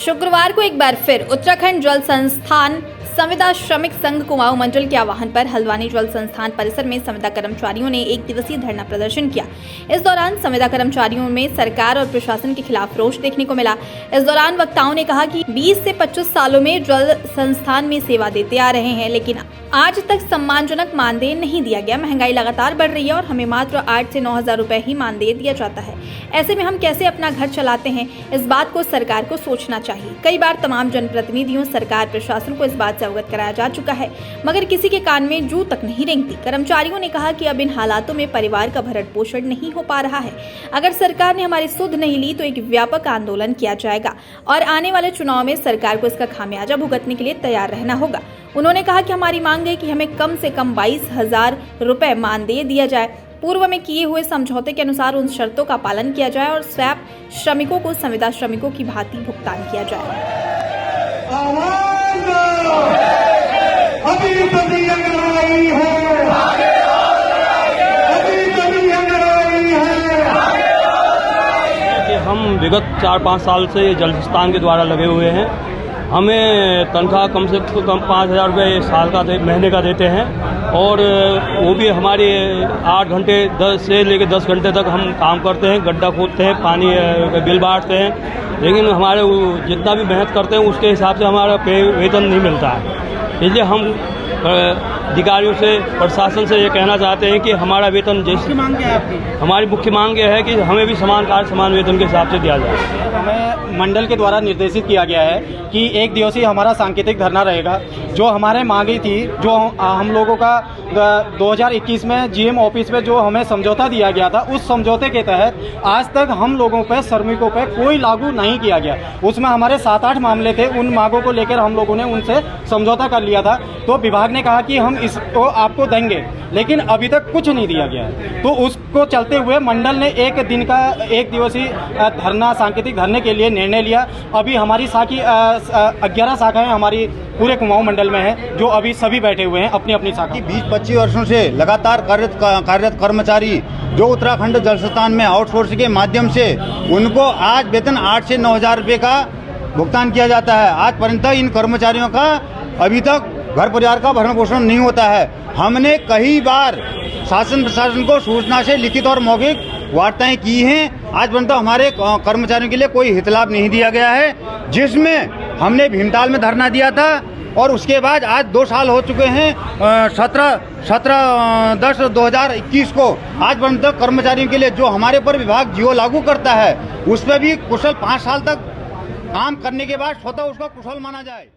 शुक्रवार को एक बार फिर उत्तराखंड जल संस्थान संविदा श्रमिक संघ कुमाऊं मंडल के आह्वान पर हल्द्वानी जल संस्थान परिसर में संविदा कर्मचारियों ने एक दिवसीय धरना प्रदर्शन किया। इस दौरान संविदा कर्मचारियों में सरकार और प्रशासन के खिलाफ रोष देखने को मिला। इस दौरान वक्ताओं ने कहा कि 20 से 25 सालों में जल संस्थान में सेवा देते आ रहे हैं, लेकिन आज तक सम्मानजनक मानदेय नहीं दिया गया। महंगाई लगातार बढ़ रही है और हमें मात्र 8 से 9 हजार रुपए ही मानदेय दिया जाता है। ऐसे में हम कैसे अपना घर चलाते हैं, इस बात को सरकार को सोचना चाहिए। कई बार तमाम जनप्रतिनिधियों, सरकार, प्रशासन को इस बात से अवगत कराया जा चुका है, मगर किसी के कान में जू तक नहीं रेंगती। कर्मचारियों ने कहा कि अब इन हालातों में परिवार का भरण पोषण नहीं हो पा रहा है। अगर सरकार ने हमारी सुध नहीं ली तो एक व्यापक आंदोलन किया जाएगा और आने वाले चुनाव में सरकार को इसका खामियाजा भुगतने के लिए तैयार रहना होगा। उन्होंने कहा कि हमारी मांग है कि हमें कम से कम 22,000 रुपए मानदेय दिया जाए। पूर्व में किए हुए समझौते के अनुसार उन शर्तों का पालन किया जाए और स्वैप श्रमिकों को संविदा श्रमिकों की भांति भुगतान किया जाए। हम विगत 4-5 साल से जल संस्थान के द्वारा लगे हुए हैं। हमें तनख्वाह कम से कम 5,000 रुपये साल का महीने का देते हैं और वो भी हमारे 8 घंटे 10 से लेकर 10 घंटे तक हम काम करते हैं, गड्ढा खोदते हैं, पानी बिल बांटते हैं, लेकिन हमारे जितना भी मेहनत करते हैं उसके हिसाब से हमारा वेतन नहीं मिलता है। इसलिए हम अधिकारियों से, प्रशासन से ये कहना चाहते हैं कि हमारा वेतन जैसे मांग क्या है आपकी? हमारी मुख्य मांग यह है कि हमें भी समान कार्य समान वेतन के हिसाब से दिया जाए। हमें मंडल के द्वारा निर्देशित किया गया है कि एक दिवसीय हमारा सांकेतिक धरना रहेगा। जो हमारे मांगी थी, जो हम लोगों का 2021 में जीएम ऑफिस में जो हमें समझौता दिया गया था, उस समझौते के तहत आज तक हम लोगों पे, श्रमिकों पे कोई लागू नहीं किया गया। उसमें हमारे 7-8 मामले थे, उन मांगों को लेकर हम लोगों ने उनसे समझौता कर लिया था। तो विभाग ने कहा कि हम इसको आपको देंगे, लेकिन अभी तक कुछ नहीं दिया गया है। तो उसको चलते हुए मंडल ने एक दिवसीय धरना, सांकेतिक धरने के लिए निर्णय लिया। अभी हमारी 11 शाखाएं हमारी पूरे कुमाऊं मंडल में है, जो अभी सभी बैठे हुए हैं अपनी अपनी शाखा। 20-25 वर्षों से लगातार कार्यरत कर्मचारी जो उत्तराखंड जल संस्थान में आउटसोर्सिंग के माध्यम से उनको आज वेतन 8 से 9 हजार रुपये का भुगतान किया जाता है। आज पर्यंत इन कर्मचारियों का अभी तक घर परिवार का भरण पोषण नहीं होता है। हमने कई बार शासन प्रशासन को सूचना से लिखित और मौखिक वार्ताएं की हैं। आज पर्यंत हमारे कर्मचारियों के लिए कोई हित लाभ नहीं दिया गया है, जिसमें हमने भीमताल में धरना दिया था और उसके बाद आज 2 साल हो चुके हैं। 17/10/2021 को आज पर्यंत कर्मचारियों के लिए जो हमारे पर विभाग जियो लागू करता है, उस पर भी कुशल 5 साल तक काम करने के बाद स्वतः उसको कुशल माना जाए।